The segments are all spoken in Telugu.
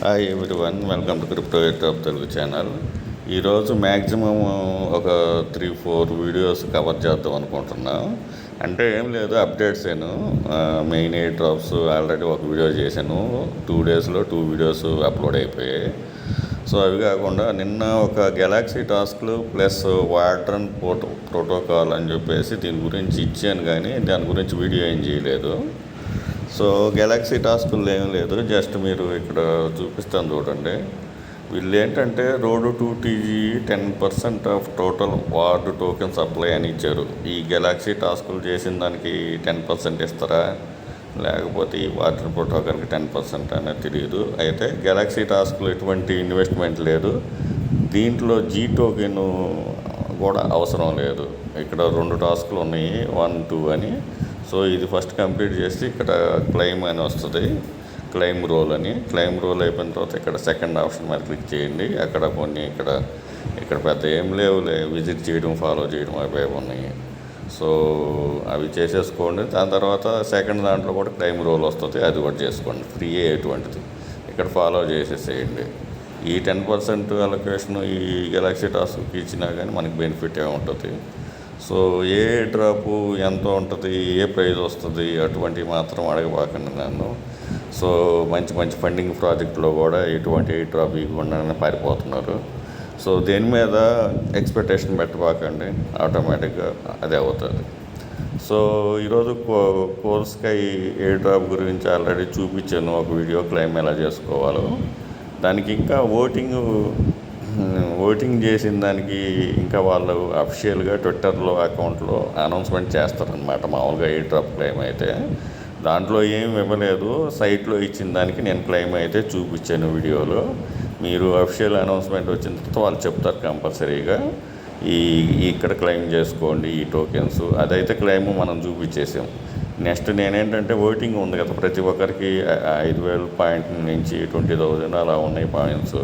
Hi everyone, welcome to crypto YouTube Telugu channel. ఈరోజు మ్యాక్సిమం ఒక 3-4 వీడియోస్ కవర్ చేద్దాం అనుకుంటున్నాం. అంటే ఏం లేదు, updates main air drops already ఒక వీడియో చేశాను. 2 డేస్లో 2 వీడియోస్ అప్లోడ్ అయిపోయాయి. సో అవి కాకుండా నిన్న ఒక గెలాక్సీ టాస్క్లు ప్లస్ వాడ్రన్ ప్రోటోకాల్ అని చెప్పేసి దీని గురించి ఇచ్చాను, కానీ దాని గురించి వీడియో ఏం చేయలేదు. సో గెలాక్సీ టాస్కులు ఏం లేదు, జస్ట్ మీరు ఇక్కడ చూపిస్తాను చూడండి. వీళ్ళు ఏంటంటే road to TG 10% of total ward token supply అని ఇచ్చారు. ఈ గెలాక్సీ టాస్కులు చేసిన దానికి 10% ఇస్తారా, లేకపోతే ఈ వాటర్ ప్రోటోకాల్కి 10% అనేది తెలియదు. అయితే గెలాక్సీ టాస్కులు ఎటువంటి ఇన్వెస్ట్మెంట్ లేదు, దీంట్లో జీ టోకెన్ కూడా అవసరం లేదు. ఇక్కడ 2 టాస్కులు ఉన్నాయి, 1, 2 అని. సో ఇది ఫస్ట్ కంప్లీట్ చేసి ఇక్కడ క్లెయిమ్ అని వస్తుంది, క్లెయిమ్ రోల్ అని. క్లెయిమ్ రోల్ అయిపోయిన తర్వాత ఇక్కడ సెకండ్ ఆప్షన్ మీద క్లిక్ చేయండి. అక్కడ కొన్ని ఇక్కడ పెద్ద ఏం లేవులే, విజిట్ చేయడం, ఫాలో చేయడం అవి ఉన్నాయి. సో అవి చేసేసుకోండి. దాని తర్వాత సెకండ్ దాంట్లో కూడా క్లెయిమ్ రోల్ వస్తుంది, అది కూడా చేసుకోండి. ఫ్రీ ఎటువంటిది ఇక్కడ ఫాలో చేసేసేయండి. ఈ 10% అలొకేషన్ ఈ గెలాక్సీ టాస్క్కి ఇచ్చినా కానీ మనకి బెనిఫిట్ ఏముంటుంది. సో ఏ డ్రాపు ఎంత ఉంటుంది, ఏ ప్రైజ్ వస్తుంది, అటువంటివి మాత్రం అడగబాకండి నన్ను. సో మంచి మంచి ఫండింగ్ ప్రాజెక్టులో కూడా ఎటువంటి ఏ డ్రాప్ ఇవ్వకుండానే పారిపోతున్నారు. సో దేని మీద ఎక్స్పెక్టేషన్ పెట్టబాకండి, ఆటోమేటిక్గా అదే అవుతుంది. సో ఈరోజు కోర్స్కై ఏ డ్రాప్ గురించి ఆల్రెడీ చూపించాను ఒక వీడియో, క్లెయిమ్ ఎలా చేసుకోవాలో. దానికి ఇంకా ఓటింగ్ చేసిన దానికి ఇంకా వాళ్ళు అఫిషియల్గా ట్విట్టర్లో అకౌంట్లో అనౌన్స్మెంట్ చేస్తారనమాట. మామూలుగా ఎయిర్ డ్రాప్ క్లెయిమ్ అయితే దాంట్లో ఏమి ఇవ్వలేదు, సైట్లో ఇచ్చిన దానికి నేను క్లెయిమ్ అయితే చూపించాను వీడియోలో. మీరు అఫిషియల్ అనౌన్స్మెంట్ వచ్చిన తర్వాత వాళ్ళు చెప్తారు కంపల్సరీగా ఇక్కడ క్లెయిమ్ చేసుకోండి ఈ టోకెన్స్. అదైతే క్లెయిమ్ మనం చూపించేసాం. నెక్స్ట్ నేనేంటంటే ఓటింగ్ ఉంది కదా, ప్రతి ఒక్కరికి 5,000 పాయింట్ నుంచి 20,000 అలా ఉన్నాయి పాయింట్స్.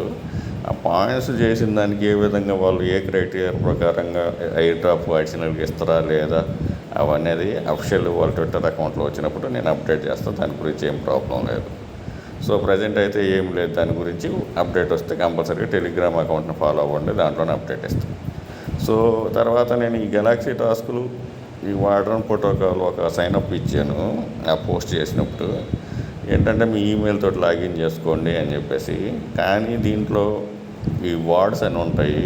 ఆ పాయింట్స్ చేసిన దానికి ఏ విధంగా వాళ్ళు ఏ క్రైటీరియా ప్రకారంగా ఎయిర్ డ్రాప్ అడిషనల్గా ఇస్తారా లేదా అవనేది అఫిషియల్ వాళ్ళ ట్విట్టర్ అకౌంట్లో వచ్చినప్పుడు నేను అప్డేట్ చేస్తాను. దాని గురించి ఏం ప్రాబ్లం లేదు. సో ప్రజెంట్ అయితే ఏం లేదు, దాని గురించి అప్డేట్ వస్తే కంపల్సరీగా టెలిగ్రామ్ అకౌంట్ని ఫాలో అవ్వండి, దాంట్లోనే అప్డేట్ ఇస్తాను. సో తర్వాత నేను ఈ గెలాక్సీ టాస్కులు ఈ వాడ్రన్ ప్రోటోకాల్ ఒక సైన్అప్ ఇచ్చాను. ఆ పోస్ట్ చేసినప్పుడు ఏంటంటే మీ ఈమెయిల్ తోటి లాగిన్ చేసుకోండి అని చెప్పేసి. కానీ దీంట్లో ఈ వార్డ్స్ అని ఉంటాయి,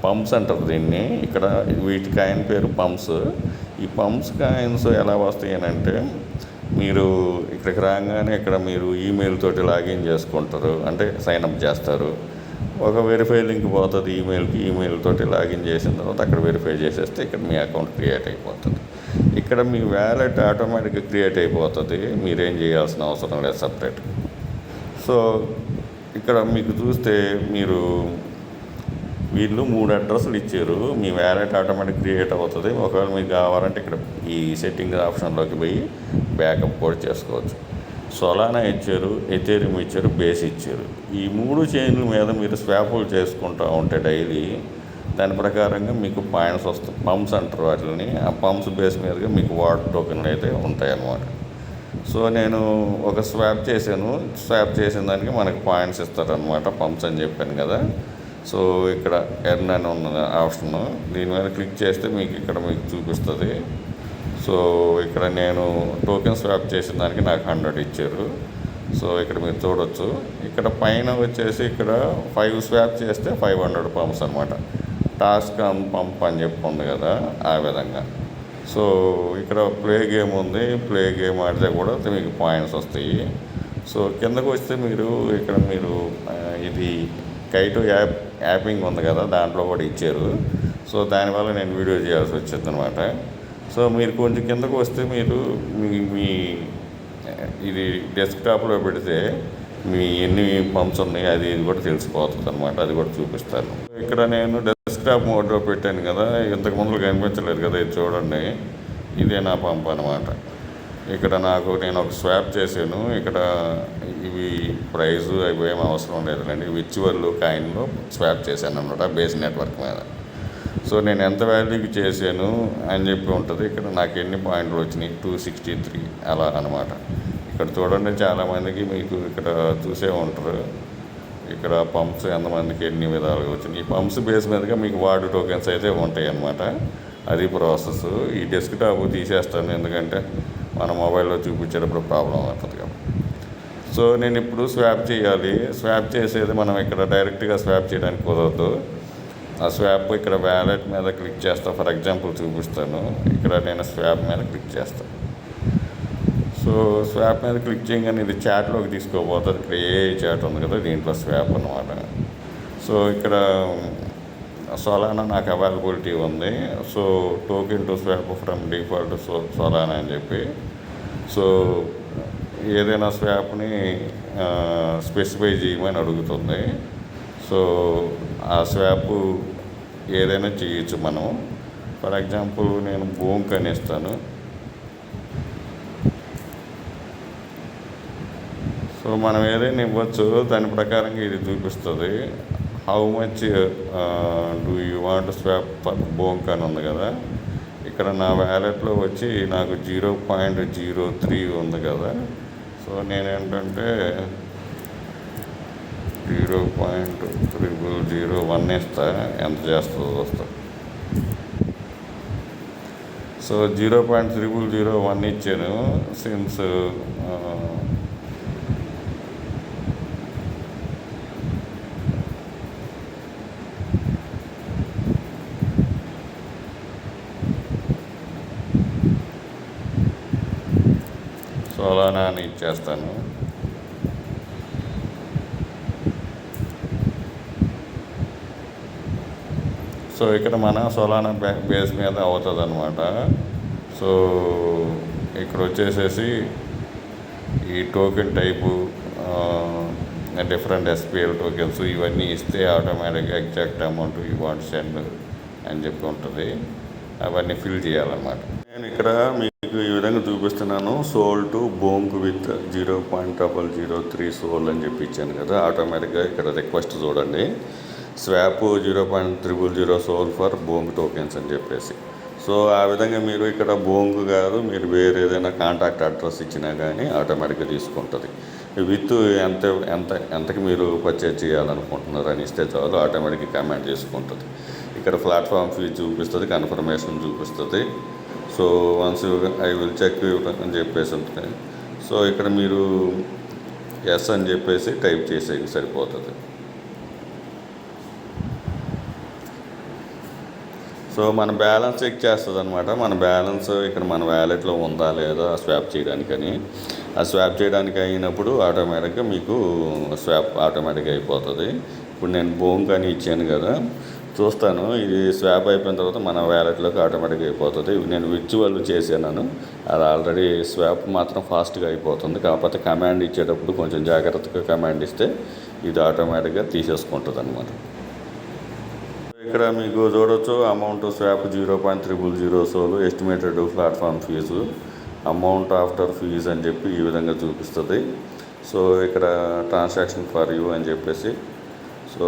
పంప్స్ అంటారు దీన్ని. ఇక్కడ వీటి కాయిన్ పేరు పంప్స్. ఈ పంప్స్ కాయిన్స్ ఎలా వస్తాయి అని అంటే, మీరు ఇక్కడికి రాగానే ఇక్కడ మీరు ఈమెయిల్ తోటి లాగిన్ చేసుకుంటారు, అంటే సైన్అప్ చేస్తారు. ఒక వెరిఫై లింక్ పోతుంది ఈమెయిల్ తోటి లాగిన్ చేసిన తర్వాత అక్కడ వెరిఫై చేసేస్తే ఇక్కడ మీ అకౌంట్ క్రియేట్ అయిపోతుంది. ఇక్కడ మీ వ్యాలెట్ ఆటోమేటిక్గా క్రియేట్ అయిపోతుంది, మీరేం చేయాల్సిన అవసరం లేదు సపరేట్. సో ఇక్కడ మీకు చూస్తే వీళ్ళు 3 అడ్రస్లు ఇచ్చారు. మీ వ్యాలెట్ ఆటోమేటిక్ క్రియేట్ అవుతుంది. ఒకవేళ మీకు కావాలంటే ఇక్కడ ఈ సెట్టింగ్ ఆప్షన్లోకి పోయి బ్యాకప్ కూడా చేసుకోవచ్చు. సొలానా ఇచ్చారు, ఎథేరియం ఇచ్చారు, బేస్ ఇచ్చారు. ఈ 3 చైన్ల మీద మీరు స్వాపులు చేసుకుంటూ ఉంటే డైలీ దాని ప్రకారంగా మీకు పాయింట్స్ వస్తాయి. పంప్స్ అంటారు వాటిని. ఆ పంప్స్ బేస్ మీదగా మీకు వార్డ్ టోకెన్లు అయితే ఉంటాయన్నమాట. సో నేను ఒక స్వాప్ చేశాను. స్వాప్ చేసిన దానికి మనకు పాయింట్స్ ఇస్తారనమాట, పంప్స్ అని చెప్పాను కదా. సో ఇక్కడ ఎర్న్ అని ఉన్న ఆప్షన్, దీని మీద క్లిక్ చేస్తే మీకు చూపిస్తుంది. సో ఇక్కడ నేను టోకెన్ స్వాప్ చేసిన దానికి నాకు 100 ఇచ్చారు. సో ఇక్కడ మీరు చూడవచ్చు. ఇక్కడ పైన వచ్చేసి ఇక్కడ 5 స్వాప్ చేస్తే 500 పంప్స్ అనమాట. టాస్క్ ఆన్ పంప్ అని చెప్పి ఉంది కదా, ఆ విధంగా. సో ఇక్కడ ప్లే గేమ్ ఉంది, ప్లే గేమ్ ఆడితే కూడా మీకు పాయింట్స్ వస్తాయి. సో కిందకు వస్తే మీరు ఇది కైటో యాపింగ్ ఉంది కదా, దాంట్లో కూడా ఇచ్చారు. సో దానివల్ల నేను వీడియో చేయాల్సి వచ్చింది అనమాట. సో మీరు కొంచెం కిందకు వస్తే మీ ఇది డెస్క్టాప్లో పెడితే మీ ఎన్ని పంప్స్ ఉన్నాయి అది కూడా తెలిసిపోతుంది అనమాట, అది కూడా చూపిస్తాను. ఇక్కడ నేను డెస్క్టాప్ మోడ్లో పెట్టాను కదా, ఇంతకు ముందు కనిపించలేదు కదా, ఇది చూడండి, ఇదే నా పంప్ అనమాట. ఇక్కడ నేను ఒక స్వాప్ చేశాను. ఇక్కడ ఇవి ప్రైజు అవి ఏం అవసరం లేదండి, విర్చువల్ కాయిన్లో స్వాప్ చేశాను అనమాట బేస్ నెట్వర్క్ మీద. సో నేను ఎంత వాల్యూకి చేశాను అని చెప్పి ఉంటుంది. ఇక్కడ నాకు ఎన్ని పాయింట్లు వచ్చినాయి, 263 అలా అనమాట. ఇక్కడ చూడండి, చాలామందికి మీకు ఇక్కడ చూసే ఉంటారు. ఇక్కడ పంప్స్ ఎంతమందికి ఎన్ని విధాలుగా వచ్చినాయి. ఈ పంప్స్ బేస్ మీదుగా మీకు వార్డు టోకెన్స్ అయితే ఉంటాయి అన్నమాట. అది ప్రాసెస్. ఈ డెస్క్టాప్ తీసేస్తాను, ఎందుకంటే మన మొబైల్లో చూపించేటప్పుడు ప్రాబ్లం అవుతుంది కాబట్టి. సో నేను ఇప్పుడు స్వాప్ చేయాలి. స్వాప్ చేసేది మనం ఇక్కడ డైరెక్ట్గా స్వాప్ చేయడానికి కుదరదు. ఆ స్వాప్ ఇక్కడ వ్యాలెట్ మీద క్లిక్ చేస్తాను. ఫర్ ఎగ్జాంపుల్ చూపిస్తాను. ఇక్కడ నేను స్వాప్ మీద క్లిక్ చేస్తాను. సో స్వాప్ మీద క్లిక్ చేయగానే ఇది చాట్లోకి తీసుకోబోతుంది. ఇక్కడ ఏ చాట్ ఉంది కదా, దీంట్లో స్వాప్ అన్నమాట. సో ఇక్కడ సోలానా నాకు అవైలబిలిటీ ఉంది. So token to swap from default Solana అని చెప్పి, సో ఏదైనా స్వాప్ని స్పెసిఫై చేయమని అడుగుతుంది. సో ఆ స్వాప్ ఏదైనా చేయొచ్చు మనం. ఫర్ ఎగ్జాంపుల్ నేను బోంక్ అని ఇస్తాను. సో మనం ఏదైనా ఇవ్వచ్చు, దాని ప్రకారంగా ఇది చూపిస్తుంది. How much do you want swap for bonk అని ఉంది కదా. ఇక్కడ నా వ్యాలెట్లో వచ్చి నాకు 0.03 ఉంది కదా. సో నేనేంటంటే 0.0001 ఇస్తా, ఎంత చేస్తుందో వస్తా. సో 0.0001 ఇచ్చాను. సిన్స్ సోలానా అని ఇచ్చేస్తాను. సో ఇక్కడ మన సోలానా బేస్ మీద అవుతుంది అనమాట. సో ఇక్కడ వచ్చేసేసి ఈ token type different SPL tokens ఇవన్నీ ఇస్తే ఆటోమేటిక్గా exact amount you want send అని చెప్పి ఉంటుంది. అవన్నీ ఫిల్ చేయాలన్నమాట. నేను ఇక్కడ మీకు ఈ విధంగా చూపిస్తున్నాను. సోల్ టు బోంక్ విత్ 0.003 సోల్ అని చెప్పి ఇచ్చాను కదా. ఆటోమేటిక్గా ఇక్కడ రిక్వెస్ట్ చూడండి, స్వాప్ 0.000 సోల్ ఫర్ బోంక్ టోకెన్స్ అని చెప్పేసి. సో ఆ విధంగా మీరు ఇక్కడ బోంక్ కాదు, మీరు వేరే ఏదైనా కాంటాక్ట్ అడ్రస్ ఇచ్చినా కానీ ఆటోమేటిక్గా తీసుకుంటుంది. విత్ ఎంతకి మీరు పర్చేజ్ చేయాలనుకుంటున్నారు అని ఇస్తే చాలు, ఆటోమేటిక్గా కమెంట్ చేసుకుంటుంది. ఇక్కడ ప్లాట్ఫామ్ ఫీ చూపిస్తుంది, కన్ఫర్మేషన్ చూపిస్తుంది. So once I will check అని చెప్పేసి ఉంటుంది. సో ఇక్కడ మీరు ఎస్ అని చెప్పేసి టైప్ చేసేది సరిపోతుంది. సో మన బ్యాలెన్స్ చెక్ చేస్తుంది అనమాట. మన బ్యాలెన్స్ ఇక్కడ మన వ్యాలెట్లో ఉందా లేదా స్వాప్ చేయడానికని. ఆ స్వాప్ చేయడానికి అయినప్పుడు ఆటోమేటిక్గా మీకు స్వాప్ ఆటోమేటిక్గా అయిపోతుంది. ఇప్పుడు నేను బోంక్ అని ఇచ్చాను కదా, చూస్తాను ఇది స్వాప్ అయిపోయిన తర్వాత మన వ్యాలెట్లోకి ఆటోమేటిక్గా అయిపోతుంది. నేను విర్చువల్ చేశాను, అది ఆల్రెడీ స్వాప్ మాత్రం ఫాస్ట్గా అయిపోతుంది. కాకపోతే కమాండ్ ఇచ్చేటప్పుడు కొంచెం జాగ్రత్తగా కమాండ్ ఇస్తే ఇది ఆటోమేటిక్గా తీసేసుకుంటుంది అనమాట. ఇక్కడ మీకు చూడవచ్చు amount swap 0.000 SOL, estimated platform fee, amount after fees అని చెప్పి ఈ విధంగా చూపిస్తుంది. సో ఇక్కడ ట్రాన్సాక్షన్ ఫర్ యూ అని చెప్పేసి సో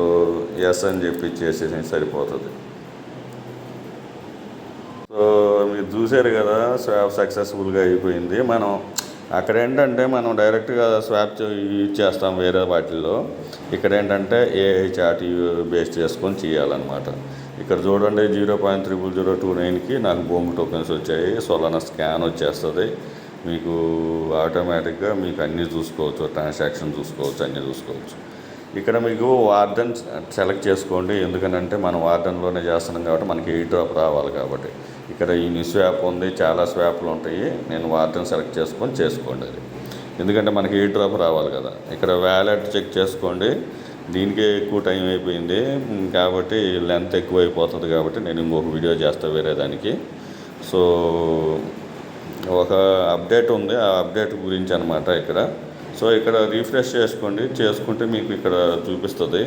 ఎస్ అని చెప్పి చేసేసి సరిపోతుంది. సో మీరు చూసారు కదా, స్వాప్ సక్సెస్ఫుల్గా అయిపోయింది. మనం అక్కడ ఏంటంటే మనం డైరెక్ట్గా స్వాప్ యూజ్ చేస్తాం వేరే వాటిల్లో. ఇక్కడ ఏంటంటే ఏఐ చాట్ బేస్ చేసుకొని చేయాలన్నమాట. ఇక్కడ చూడండి 0.00029కి నాకు బోంక్ టోకెన్స్ వచ్చాయి. సోలానా స్కాన్ వచ్చేస్తుంది. మీకు ఆటోమేటిక్గా మీకు అన్నీ చూసుకోవచ్చు, ట్రాన్సాక్షన్ చూసుకోవచ్చు, అన్నీ చూసుకోవచ్చు. ఇక్కడ మీకు వార్డెన్ సెలెక్ట్ చేసుకోండి, ఎందుకంటే మనం వార్డెన్లోనే చేస్తున్నాం కాబట్టి మనకి ఎయిర్ డ్రాప్ రావాలి కాబట్టి. ఇక్కడ ఈ స్వాప్ ఉంది, చాలా స్వాప్లు ఉంటాయి. నేను వార్డెన్ సెలెక్ట్ చేసుకోండి అది, ఎందుకంటే మనకి ఎయిర్ డ్రాప్ రావాలి కదా. ఇక్కడ వ్యాలెట్ చెక్ చేసుకోండి, దీనికే ఎక్కువ టైం అయిపోయింది కాబట్టి లెంత్ ఎక్కువ అయిపోతుంది కాబట్టి నేను ఇంకొక వీడియో చేస్తాను వేరే దానికి. సో ఒక అప్డేట్ ఉంది, ఆ అప్డేట్ గురించి అనమాట ఇక్కడ. సో ఇక్కడ రీఫ్రెష్ చేసుకుంటే మీకు ఇక్కడ చూపిస్తుంది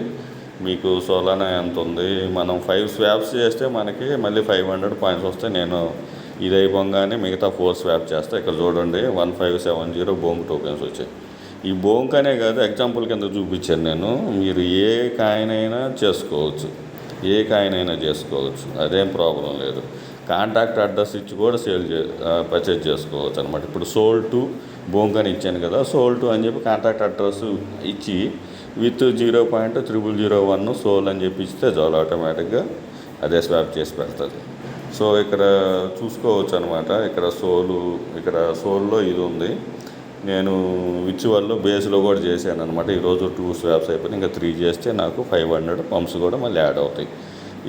మీకు సోలానా ఎంత ఉంది. మనం 5 స్వాప్స్ చేస్తే మనకి మళ్ళీ 500 పాయింట్స్ వస్తాయి. నేను ఇది అయిపోగానే మిగతా 4 స్వాప్ చేస్తాను. ఇక్కడ చూడండి 1570 బోంక్ టోకెన్స్ వచ్చాయి. ఈ బోంక్ అనే కాదు, ఎగ్జాంపుల్ కింద చూపించాను నేను. మీరు ఏ కాయిన్ అయినా చేసుకోవచ్చు, అదేం ప్రాబ్లం లేదు. కాంటాక్ట్ అడ్రస్ ఇచ్చి కూడా పర్చేజ్ చేసుకోవచ్చు అనమాట. ఇప్పుడు సోల్ టు బోంకని ఇచ్చాను కదా, సోల్ టు అని చెప్పి కాంటాక్ట్ అడ్రస్ ఇచ్చి విత్ 0.0001 సోల్ అని చెప్పి ఇస్తే చాలు, ఆటోమేటిక్గా అదే స్వాప్ చేసి పెడుతుంది. సో ఇక్కడ చూసుకోవచ్చు అనమాట. ఇక్కడ సోల్లో ఇది ఉంది. నేను విర్చువల్లో బేస్లో కూడా చేశాను అనమాట. ఈరోజు 2 స్వాప్స్ అయిపోయి ఇంకా 3 చేస్తే నాకు 500 పంప్స్ కూడా మళ్ళీ యాడ్ అవుతాయి.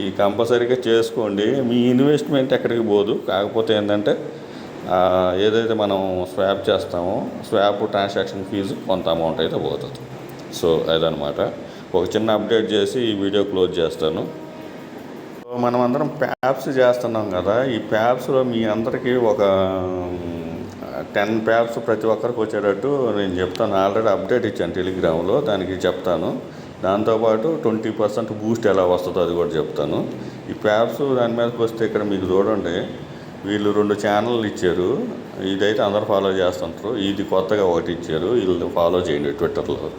ఈ కంపల్సరీగా చేసుకోండి. మీ ఇన్వెస్ట్మెంట్ ఎక్కడికి పోదు. కాకపోతే ఏంటంటే ఏదైతే మనం స్వాప్ చేస్తామో స్వాప్ ట్రాన్సాక్షన్ ఫీజు కొంత అమౌంట్ అయితే పోతుంది. సో అదనమాట. ఒక చిన్న అప్డేట్ చేసి ఈ వీడియో క్లోజ్ చేస్తాను. మనం అందరం ప్యాప్స్ చేస్తున్నాం కదా, ఈ ప్యాప్స్లో మీ అందరికీ ఒక 10 ప్యాప్స్ ప్రతి ఒక్కరికి వచ్చేటట్టు నేను చెప్తాను. ఆల్రెడీ అప్డేట్ ఇచ్చాను టెలిగ్రామ్లో, దానికి చెప్తాను. దాంతోపాటు 20% బూస్ట్ ఎలా వస్తుందో అది కూడా చెప్తాను. ఈ ప్యాప్స్ దాని మీదకి వస్తే ఇక్కడ మీకు చూడండి, వీళ్ళు 2 ఛానళ్ళు ఇచ్చారు. ఇదైతే అందరూ ఫాలో చేస్తుంటారు. ఇది కొత్తగా ఒకటి ఇచ్చారు, వీళ్ళు ఫాలో చేయండి. ట్విట్టర్లో,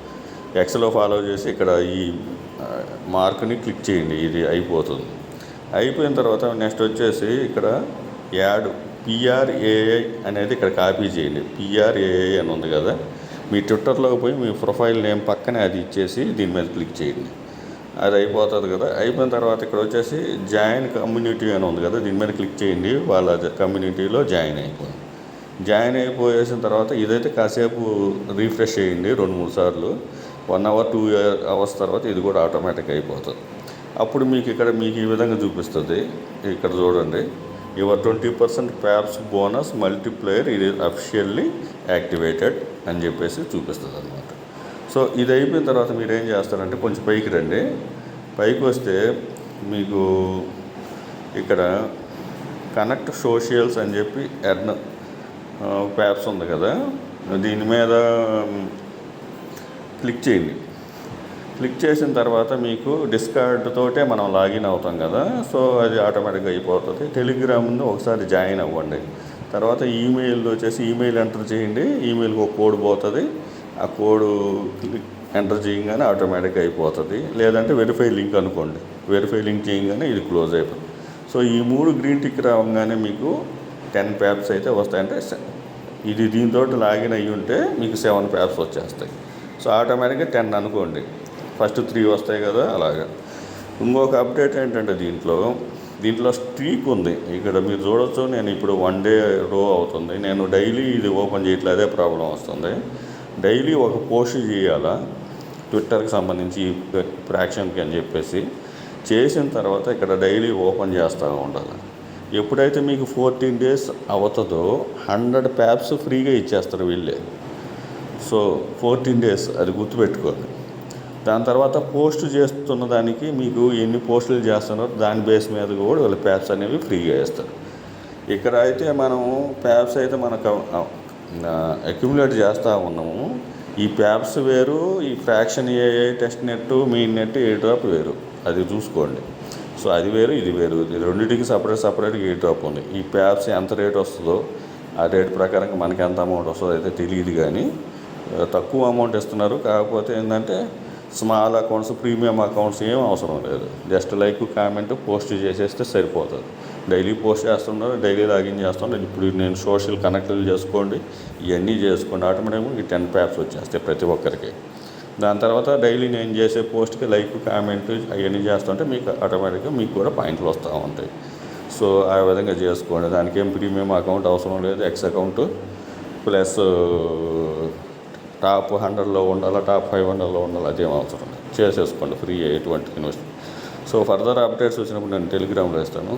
ఎక్స్లో ఫాలో చేసి ఇక్కడ ఈ మార్క్ని క్లిక్ చేయండి. ఇది అయిపోతుంది. అయిపోయిన తర్వాత నెక్స్ట్ వచ్చేసి ఇక్కడ యాడ్ PRAI అనేది ఇక్కడ కాపీ చేయండి. PRAI అని ఉంది కదా, మీ ట్విట్టర్లోకి పోయి మీ ప్రొఫైల్ నేమ్ పక్కనే అది ఇచ్చేసి దీని మీద క్లిక్ చేయండి. అది అయిపోతుంది కదా. అయిపోయిన తర్వాత ఇక్కడ వచ్చేసి జాయిన్ కమ్యూనిటీ అని ఉంది కదా, దీని మీద క్లిక్ చేయండి. వాళ్ళ కమ్యూనిటీలో జాయిన్ అయిపోయింది. జాయిన్ అయిపోయేసిన తర్వాత ఇదైతే కాసేపు రీఫ్రెష్ చేయండి 2-3 సార్లు. 1 అవర్ 2 అవర్స్ తర్వాత ఇది కూడా ఆటోమేటిక్ అయిపోతుంది. అప్పుడు మీకు ఈ విధంగా చూపిస్తుంది. ఇక్కడ చూడండి, యువర్ 20% ప్యాప్స్ బోనస్ మల్టీప్లేయర్ ఇది అఫిషియల్లీ యాక్టివేటెడ్ అని చెప్పేసి చూపిస్తుంది అనమాట. సో ఇది అయిపోయిన తర్వాత మీరు ఏం చేస్తారంటే కొంచెం పైకి రండి. పైకి వస్తే మీకు ఇక్కడ కనెక్ట్ సోషల్స్ అని చెప్పి ఎర్న్ ప్యాప్స్ ఉంది కదా, దీని మీద క్లిక్ చేయండి. క్లిక్ చేసిన తర్వాత మీకు డిస్కార్డ్ తోటే మనం లాగిన్ అవుతాం కదా, సో అది ఆటోమేటిక్గా అయిపోతుంది. టెలిగ్రామ్ను ఒకసారి జాయిన్ అవ్వండి. తర్వాత ఈమెయిల్ వచ్చేసి ఈమెయిల్ ఎంటర్ చేయండి. ఈమెయిల్కి ఒక కోడ్ పోతుంది. ఆ కోడ్ ఎంటర్ చేయగానే ఆటోమేటిక్గా అయిపోతుంది. లేదంటే వెరిఫై లింక్ అనుకోండి, వెరిఫై లింక్ చేయగానే ఇది క్లోజ్ అయిపోతుంది. సో ఈ 3 గ్రీన్ టిక్ రావగానే మీకు 10 ప్యాప్స్ అయితే వస్తాయంటే ఇది దీంతో లాగిన్ అయ్యి ఉంటే మీకు 7 ప్యాప్స్ వచ్చేస్తాయి. సో ఆటోమేటిక్గా 10 అనుకోండి, ఫస్ట్ 3 వస్తాయి కదా అలాగా. ఇంకొక అప్డేట్ ఏంటంటే దీంట్లో స్ట్రీక్ ఉంది. ఇక్కడ మీరు చూడొచ్చు, నేను ఇప్పుడు 1 డే రో అవుతుంది. నేను డైలీ ఇది ఓపెన్ చేయట్లేదు, అదే ప్రాబ్లం వస్తుంది. డైలీ ఒక పోస్ట్ చేయాలా ట్విట్టర్కి సంబంధించి ఫ్రాక్షన్కి అని చెప్పేసి చేసిన తర్వాత ఇక్కడ డైలీ ఓపెన్ చేస్తూ ఉండాలి. ఎప్పుడైతే మీకు 14 డేస్ అవుతుందో 100 ప్యాప్స్ ఫ్రీగా ఇచ్చేస్తారు వీళ్ళే. సో 14 డేస్ అది గుర్తుపెట్టుకోండి. దాని తర్వాత పోస్ట్ చేస్తున్న దానికి మీకు ఎన్ని పోస్టులు చేస్తున్నారో దాని బేస్ మీద కూడా వాళ్ళ ప్యాప్స్ అనేవి ఫ్రీగా ఇస్తారు. ఇక్కడ అయితే మనం ప్యాప్స్ అయితే మనకు అక్యుములేట్ చేస్తూ ఉన్నాము. ఈ ప్యాప్స్ వేరు, ఈ fraction AI test net main net air drop వేరు, అది చూసుకోండి. సో అది వేరు ఇది వేరు, రెండింటికి సపరేట్గా ఎయిర్ డ్రాప్ ఉంది. ఈ ప్యాప్స్ ఎంత రేట్ వస్తుందో ఆ రేట్ ప్రకారంగా మనకి ఎంత అమౌంట్ వస్తుందో అయితే తెలియదు, కానీ తక్కువ అమౌంట్ ఇస్తున్నారు. కాకపోతే ఏంటంటే స్మాల్ అకౌంట్స్, ప్రీమియం అకౌంట్స్ ఏం అవసరం లేదు. జస్ట్ లైక్ కామెంట్ పోస్ట్ చేసేస్తే సరిపోతుంది. డైలీ పోస్ట్ చేస్తున్నారు, డైలీ లాగిన్ చేస్తున్నారు. ఇప్పుడు నేను సోషల్ కనెక్ట్లు చేసుకోండి, ఇవన్నీ చేసుకోండి, ఆటోమేటిక్గా ఈ 10 ప్యాప్స్ వచ్చేస్తాయి ప్రతి ఒక్కరికి. దాని తర్వాత డైలీ నేను చేసే పోస్ట్కి లైక్ కామెంట్ అవన్నీ చేస్తుంటే మీకు ఆటోమేటిక్గా మీకు కూడా పాయింట్లు వస్తూ ఉంటాయి. సో ఆ విధంగా చేసుకోండి. దానికి ఏం ప్రీమియం అకౌంట్ అవసరం లేదు. ఎక్స్ అకౌంట్ ప్లస్ టాప్ 100లో ఉండాలా, టాప్ 500లో ఉండాలి, అదేం అవసరం లేదు. చేసేసుకోండి ఫ్రీ, ఎటువంటి ఇన్వెస్ట్. సో ఫర్దర్ అప్డేట్స్ వచ్చినప్పుడు నేను టెలిగ్రామ్లో ఇస్తాను.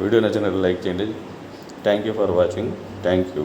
వీడియో నచ్చినట్టు లైక్ చేయండి. Thank you for watching. Thank you.